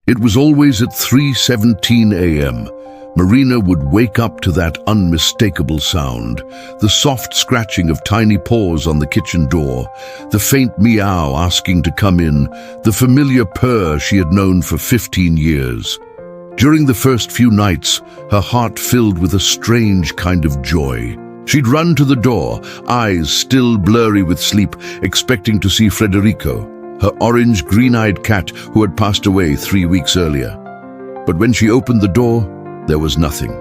It was always at 3:17 a.m. Marina would wake up to that unmistakable sound, the soft scratching of tiny paws on the kitchen door, the faint meow asking to come in, the familiar purr she had known for 15 years. During the first few nights, her heart filled with a strange kind of joy. She'd run to the door, eyes still blurry with sleep, expecting to see Federico, her orange, green-eyed cat who had passed away 3 weeks earlier. But when she opened the door, there was nothing,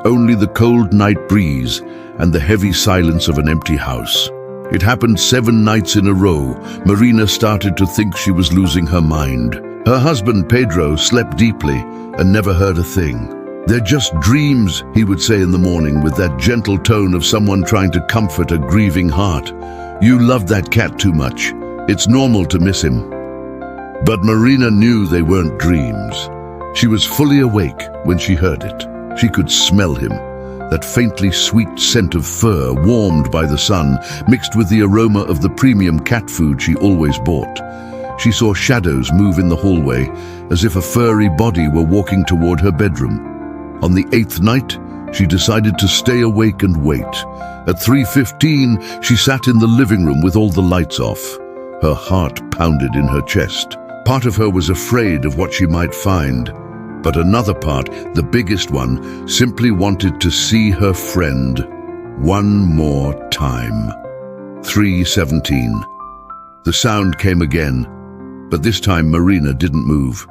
only the cold night breeze and the heavy silence of an empty house. It happened 7 nights in a row. Marina started to think she was losing her mind. Her husband, Pedro, slept deeply and never heard a thing. "They're just dreams," he would say in the morning with that gentle tone of someone trying to comfort a grieving heart. "You love that cat too much. It's normal to miss him." But Marina knew they weren't dreams. She was fully awake when she heard it. She could smell him, that faintly sweet scent of fur warmed by the sun, mixed with the aroma of the premium cat food she always bought. She saw shadows move in the hallway, as if a furry body were walking toward her bedroom. On the 8th night, she decided to stay awake and wait. At 3:15, she sat in the living room with all the lights off. Her heart pounded in her chest. Part of her was afraid of what she might find, but another part, the biggest one, simply wanted to see her friend one more time. 3:17. The sound came again, but this time Marina didn't move.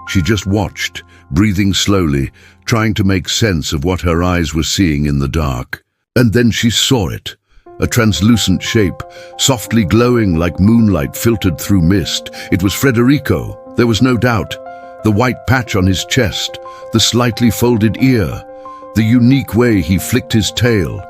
She just watched, breathing slowly, trying to make sense of what her eyes were seeing in the dark. And then she saw it. A translucent shape, softly glowing like moonlight filtered through mist. It was Federico, there was no doubt. The white patch on his chest, the slightly folded ear, the unique way he flicked his tail.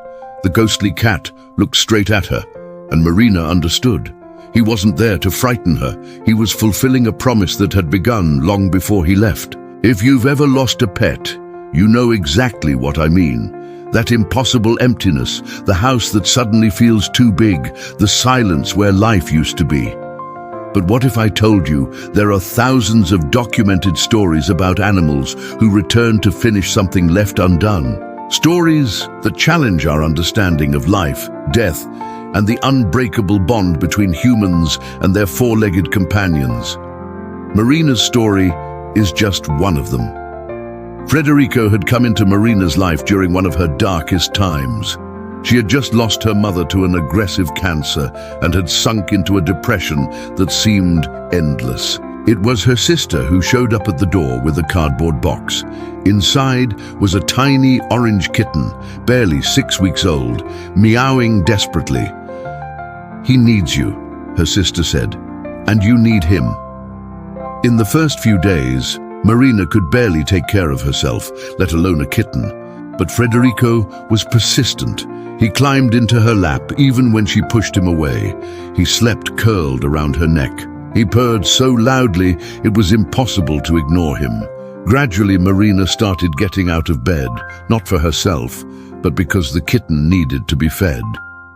The ghostly cat looked straight at her, and Marina understood. He wasn't there to frighten her. He was fulfilling a promise that had begun long before he left. If you've ever lost a pet, you know exactly what I mean. That impossible emptiness, the house that suddenly feels too big, the silence where life used to be. But what if I told you there are thousands of documented stories about animals who return to finish something left undone? Stories that challenge our understanding of life, death, and the unbreakable bond between humans and their four-legged companions. Marina's story is just one of them. Federico had come into Marina's life during one of her darkest times. She had just lost her mother to an aggressive cancer and had sunk into a depression that seemed endless. It was her sister who showed up at the door with a cardboard box. Inside was a tiny orange kitten, barely 6 weeks old, meowing desperately. "He needs you," her sister said, "and you need him." In the first few days, Marina could barely take care of herself, let alone a kitten. But Federico was persistent. He climbed into her lap even when she pushed him away. He slept curled around her neck. He purred so loudly it was impossible to ignore him. Gradually, Marina started getting out of bed, not for herself, but because the kitten needed to be fed.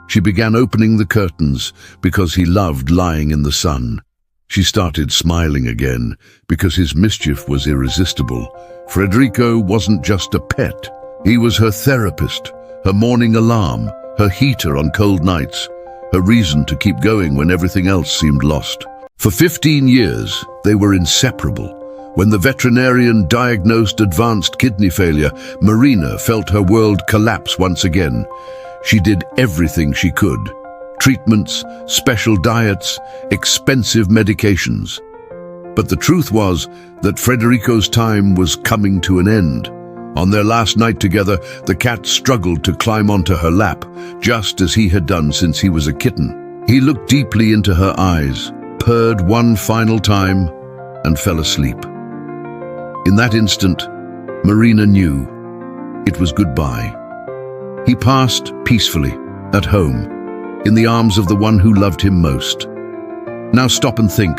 She began opening the curtains because he loved lying in the sun. She started smiling again because his mischief was irresistible. Federico wasn't just a pet. He was her therapist, her morning alarm, her heater on cold nights, her reason to keep going when everything else seemed lost. For 15 years, they were inseparable. When the veterinarian diagnosed advanced kidney failure, Marina felt her world collapse once again. She did everything she could. Treatments, special diets, expensive medications. But the truth was that Federico's time was coming to an end. On their last night together, the cat struggled to climb onto her lap, just as he had done since he was a kitten. He looked deeply into her eyes, purred one final time, and fell asleep. In that instant, Marina knew it was goodbye. He passed peacefully, at home, in the arms of the one who loved him most. Now stop and think.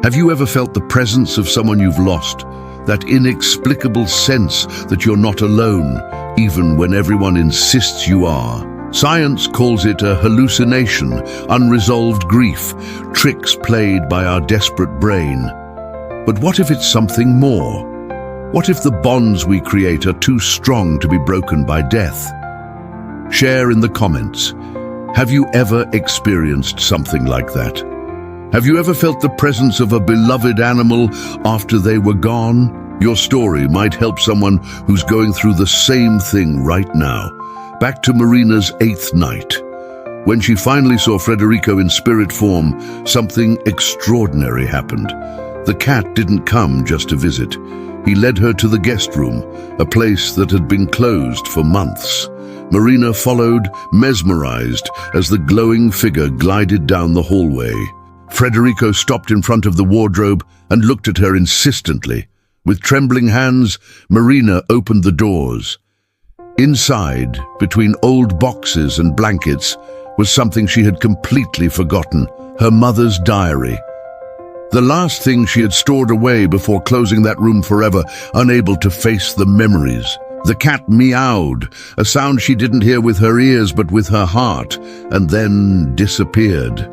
Have you ever felt the presence of someone you've lost? That inexplicable sense that you're not alone, even when everyone insists you are. Science calls it a hallucination, unresolved grief, tricks played by our desperate brain. But what if it's something more? What if the bonds we create are too strong to be broken by death? Share in the comments. Have you ever experienced something like that? Have you ever felt the presence of a beloved animal after they were gone? Your story might help someone who's going through the same thing right now. Back to Marina's 8th night. When she finally saw Federico in spirit form, something extraordinary happened. The cat didn't come just to visit. He led her to the guest room, a place that had been closed for months. Marina followed, mesmerized, as the glowing figure glided down the hallway. Federico stopped in front of the wardrobe and looked at her insistently. With trembling hands, Marina opened the doors. Inside, between old boxes and blankets, was something she had completely forgotten: her mother's diary. The last thing she had stored away before closing that room forever, unable to face the memories. The cat meowed, a sound she didn't hear with her ears but with her heart, and then disappeared.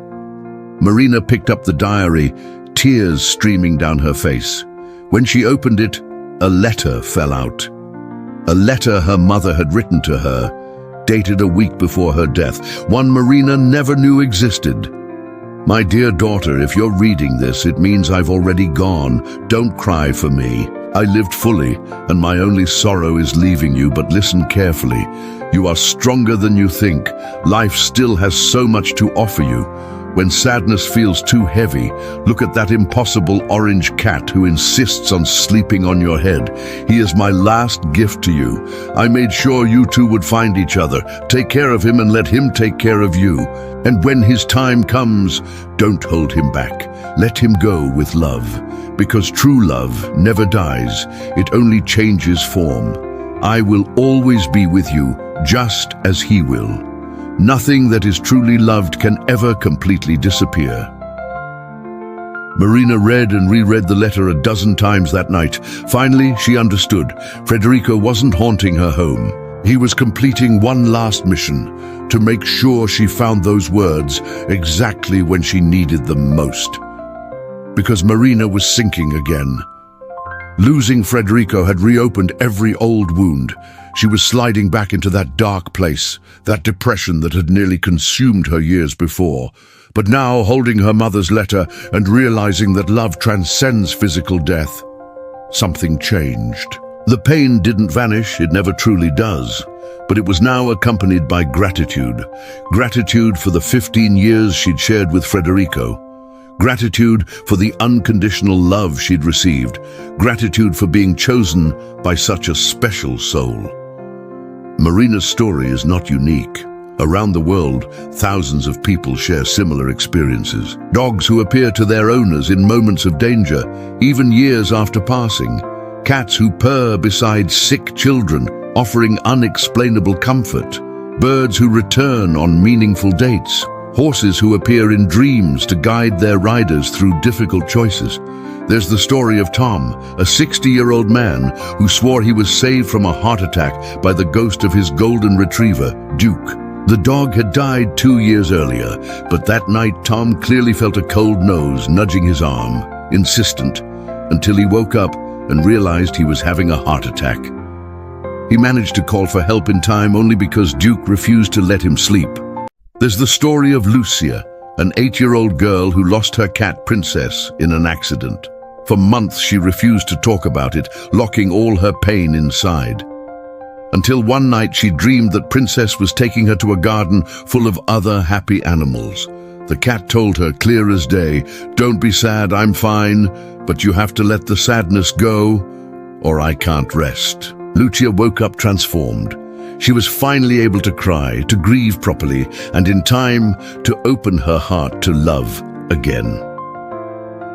Marina picked up the diary, tears streaming down her face. When she opened it, a letter fell out. A letter her mother had written to her, dated a week before her death, one Marina never knew existed. "My dear daughter, if you're reading this, it means I've already gone. Don't cry for me. I lived fully, and my only sorrow is leaving you, but listen carefully. You are stronger than you think. Life still has so much to offer you. When sadness feels too heavy, look at that impossible orange cat who insists on sleeping on your head. He is my last gift to you. I made sure you two would find each other. Take care of him and let him take care of you. And when his time comes, don't hold him back. Let him go with love. Because true love never dies. It only changes form. I will always be with you, just as he will. Nothing that is truly loved can ever completely disappear." Marina read and reread the letter a dozen times that night. Finally, she understood. Federico wasn't haunting her home. He was completing one last mission, to make sure she found those words exactly when she needed them most. Because Marina was sinking again. Losing Federico had reopened every old wound. She was sliding back into that dark place, that depression that had nearly consumed her years before. But now, holding her mother's letter and realizing that love transcends physical death, something changed. The pain didn't vanish, it never truly does. But it was now accompanied by gratitude. Gratitude for the 15 years she'd shared with Federico. Gratitude for the unconditional love she'd received. Gratitude for being chosen by such a special soul. Marina's story is not unique. Around the world, thousands of people share similar experiences. Dogs who appear to their owners in moments of danger, even years after passing. Cats who purr beside sick children, offering unexplainable comfort. Birds who return on meaningful dates. Horses who appear in dreams to guide their riders through difficult choices. There's the story of Tom, a 60-year-old man who swore he was saved from a heart attack by the ghost of his golden retriever, Duke. The dog had died 2 years earlier, but that night Tom clearly felt a cold nose nudging his arm, insistent, until he woke up and realized he was having a heart attack. He managed to call for help in time only because Duke refused to let him sleep. There's the story of Lucia, an 8-year-old girl who lost her cat Princess in an accident. For months she refused to talk about it, locking all her pain inside. Until one night she dreamed that Princess was taking her to a garden full of other happy animals. The cat told her clear as day, "Don't be sad, I'm fine, but you have to let the sadness go, or I can't rest." Lucia woke up transformed. She was finally able to cry, to grieve properly, and in time to open her heart to love again.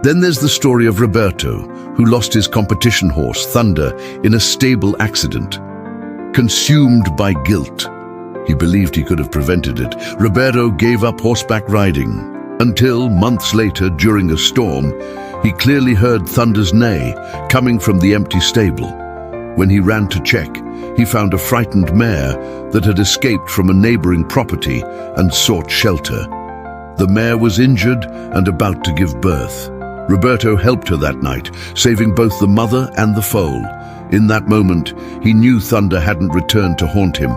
Then there's the story of Roberto, who lost his competition horse, Thunder, in a stable accident. Consumed by guilt, he believed he could have prevented it. Roberto gave up horseback riding, until months later, during a storm, he clearly heard Thunder's neigh coming from the empty stable. When he ran to check, he found a frightened mare that had escaped from a neighboring property and sought shelter. The mare was injured and about to give birth. Roberto helped her that night, saving both the mother and the foal. In that moment, he knew Thunder hadn't returned to haunt him,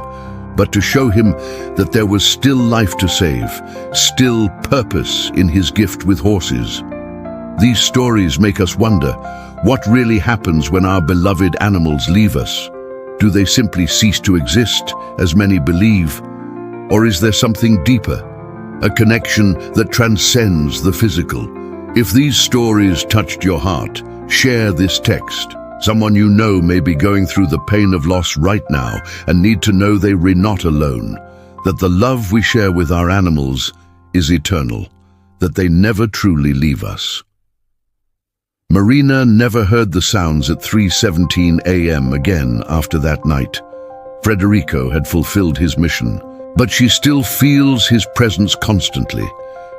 but to show him that there was still life to save, still purpose in his gift with horses. These stories make us wonder, what really happens when our beloved animals leave us? Do they simply cease to exist, as many believe? Or is there something deeper, a connection that transcends the physical? If these stories touched your heart, share this text. Someone you know may be going through the pain of loss right now and need to know they are not alone, that the love we share with our animals is eternal, that they never truly leave us. Marina never heard the sounds at 3:17 a.m. again after that night. Federico had fulfilled his mission, but she still feels his presence constantly,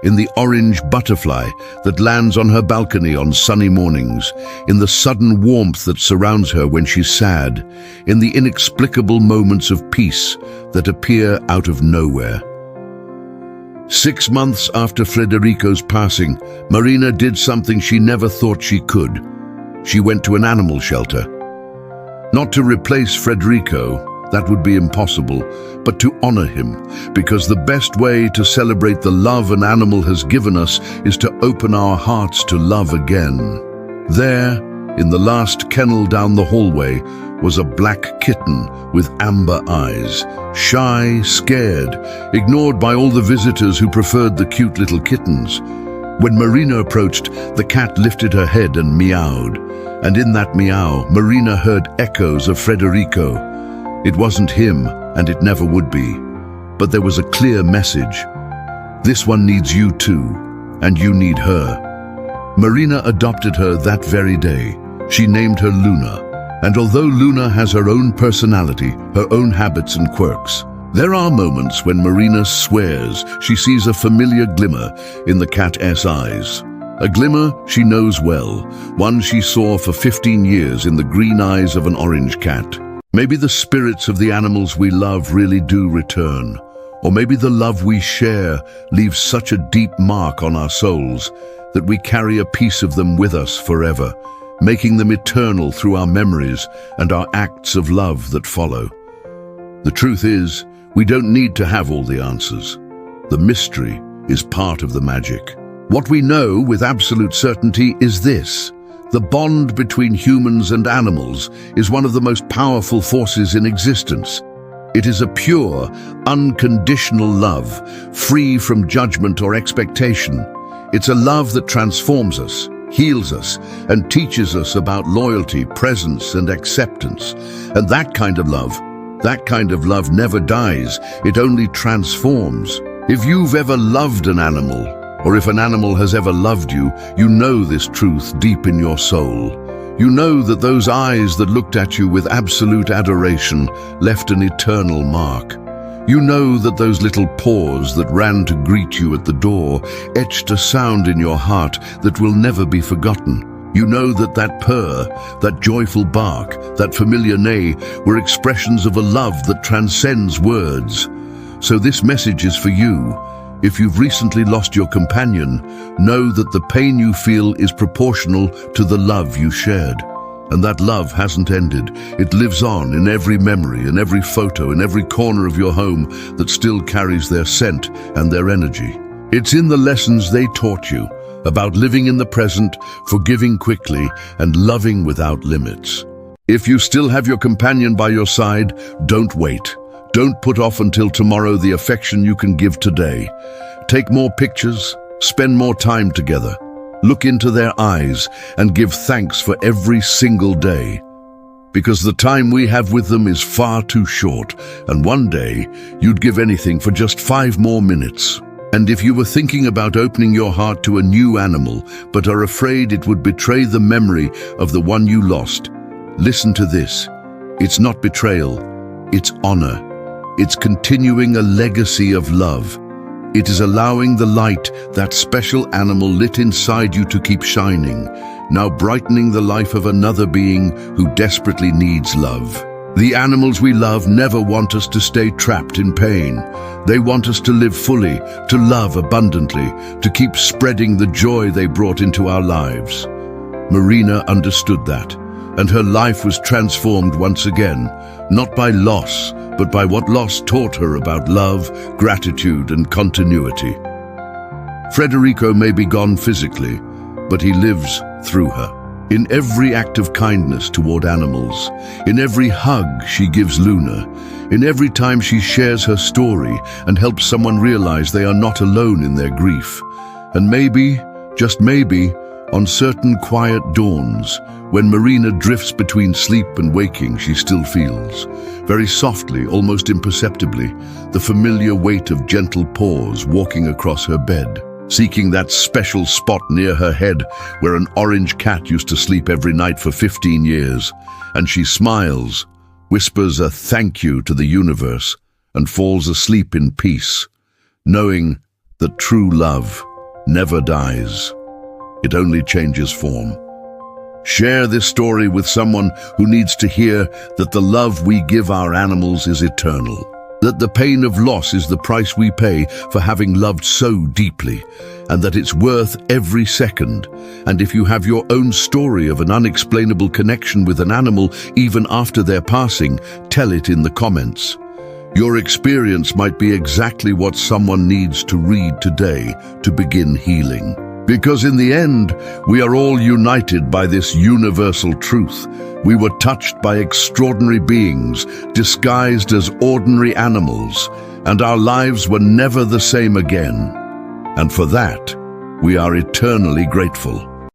in the orange butterfly that lands on her balcony on sunny mornings, in the sudden warmth that surrounds her when she's sad, in the inexplicable moments of peace that appear out of nowhere. 6 months after Federico's passing, Marina did something she never thought she could. She went to an animal shelter. Not to replace Federico, that would be impossible, but to honor him, because the best way to celebrate the love an animal has given us is to open our hearts to love again. There, in the last kennel down the hallway, was a black kitten with amber eyes, shy, scared, ignored by all the visitors who preferred the cute little kittens. When Marina approached, the cat lifted her head and meowed, and in that meow, Marina heard echoes of Federico. It wasn't him, and it never would be. But there was a clear message. This one needs you too, and you need her. Marina adopted her that very day. She named her Luna. And although Luna has her own personality, her own habits and quirks, there are moments when Marina swears she sees a familiar glimmer in the cat's eyes. A glimmer she knows well, one she saw for 15 years in the green eyes of an orange cat. Maybe the spirits of the animals we love really do return, or maybe the love we share leaves such a deep mark on our souls that we carry a piece of them with us forever, making them eternal through our memories and our acts of love that follow. The truth is, we don't need to have all the answers. The mystery is part of the magic. What we know with absolute certainty is this: the bond between humans and animals is one of the most powerful forces in existence. It is a pure, unconditional love, free from judgment or expectation. It's a love that transforms us, heals us, and teaches us about loyalty, presence, and acceptance. And that kind of love never dies, it only transforms. If you've ever loved an animal, or if an animal has ever loved you, you know this truth deep in your soul. You know that those eyes that looked at you with absolute adoration left an eternal mark. You know that those little paws that ran to greet you at the door etched a sound in your heart that will never be forgotten. You know that that purr, that joyful bark, that familiar neigh were expressions of a love that transcends words. So this message is for you. If you've recently lost your companion, know that the pain you feel is proportional to the love you shared. And that love hasn't ended. It lives on in every memory, in every photo, in every corner of your home that still carries their scent and their energy. It's in the lessons they taught you about living in the present, forgiving quickly, and loving without limits. If you still have your companion by your side, don't wait. Don't put off until tomorrow the affection you can give today. Take more pictures, spend more time together. Look into their eyes and give thanks for every single day. Because the time we have with them is far too short, and one day you'd give anything for just 5 more minutes. And if you were thinking about opening your heart to a new animal, but are afraid it would betray the memory of the one you lost, listen to this. It's not betrayal, it's honor. It's continuing a legacy of love. It is allowing the light that special animal lit inside you to keep shining, now brightening the life of another being who desperately needs love. The animals we love never want us to stay trapped in pain. They want us to live fully, to love abundantly, to keep spreading the joy they brought into our lives. Marina understood that, and her life was transformed once again, not by loss, but by what loss taught her about love, gratitude, and continuity. Federico may be gone physically, but he lives through her. In every act of kindness toward animals, in every hug she gives Luna, in every time she shares her story and helps someone realize they are not alone in their grief. And maybe, just maybe, on certain quiet dawns, when Marina drifts between sleep and waking, she still feels, very softly, almost imperceptibly, the familiar weight of gentle paws walking across her bed, seeking that special spot near her head where an orange cat used to sleep every night for 15 years. And she smiles, whispers a thank you to the universe, and falls asleep in peace, knowing that true love never dies. It only changes form. Share this story with someone who needs to hear that the love we give our animals is eternal, that the pain of loss is the price we pay for having loved so deeply, and that it's worth every second. And if you have your own story of an unexplainable connection with an animal even after their passing, tell it in the comments. Your experience might be exactly what someone needs to read today to begin healing. Because in the end, we are all united by this universal truth. We were touched by extraordinary beings, disguised as ordinary animals, and our lives were never the same again. And for that, we are eternally grateful.